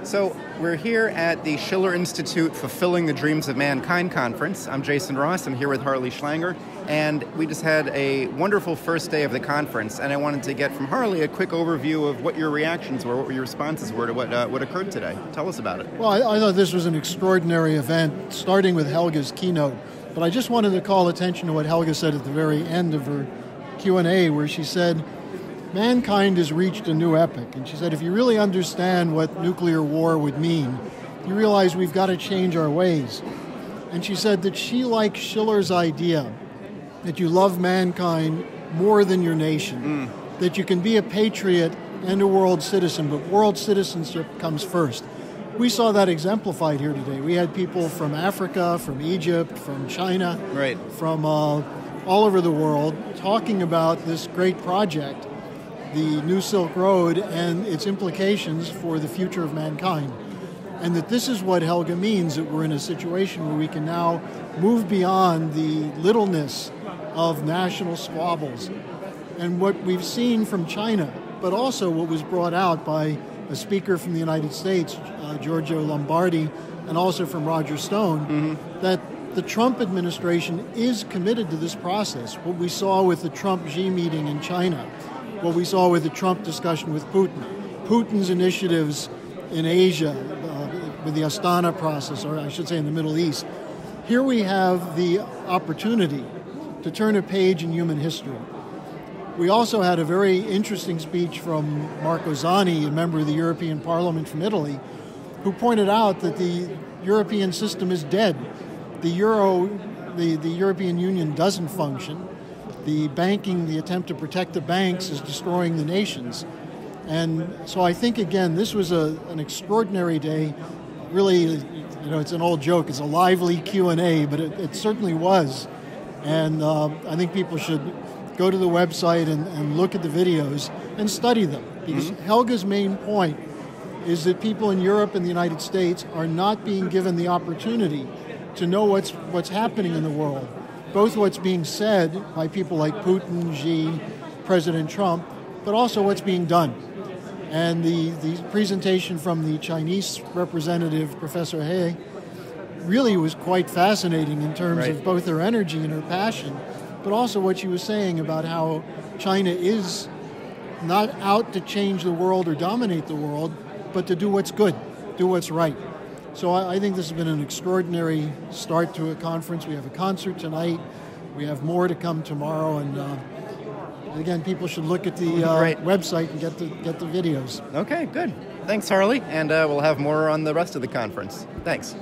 So we're here at the Schiller Institute Fulfilling the Dreams of Mankind conference. I'm Jason Ross. I'm here with Harley Schlanger, and we just had a wonderful first day of the conference, and I wanted to get from Harley a quick overview of what your reactions were, what your responses were to what occurred today. Tell us about it. Well, I thought this was an extraordinary event, starting with Helga's keynote, but I just wanted to call attention to what Helga said at the very end of her Q&A, where she said, mankind has reached a new epoch. And she said, if you really understand what nuclear war would mean, you realize we've got to change our ways. And she said that she likes Schiller's idea that you love mankind more than your nation, that you can be a patriot and a world citizen, but world citizenship comes first. We saw that exemplified here today. We had people from Africa, from Egypt, from China, right, from all over the world talking about this great project, the New Silk Road, and its implications for the future of mankind. And that this is what Helga means, that we're in a situation where we can now move beyond the littleness of national squabbles. And what we've seen from China, but also what was brought out by a speaker from the United States, Giorgio Lombardi, and also from Roger Stone, that the Trump administration is committed to this process. What we saw with the Trump-Xi meeting in China, what we saw with the Trump discussion with Putin, Putin's initiatives in Asia, with the Astana process, or I should say in the Middle East. Here we have the opportunity to turn a page in human history. We also had a very interesting speech from Marco Zanni, a member of the European Parliament from Italy, who pointed out that the European system is dead. The European Union doesn't function. The attempt to protect the banks is destroying the nations. And so I think, again, this was an extraordinary day. Really, it's an old joke. It's a lively Q&A, but it certainly was. And I think people should go to the website and look at the videos and study them. Because Helga's main point is that people in Europe and the United States are not being given the opportunity to know what's happening in the world. Both what's being said by people like Putin, Xi, President Trump, but also what's being done. And the presentation from the Chinese representative, Professor He, really was quite fascinating in terms of both her energy and her passion, but also what she was saying about how China is not out to change the world or dominate the world, but to do what's good, do what's right. So I think this has been an extraordinary start to a conference. We have a concert tonight. We have more to come tomorrow. And again, people should look at the website and get the videos. Okay, good. Thanks, Harley. And we'll have more on the rest of the conference. Thanks.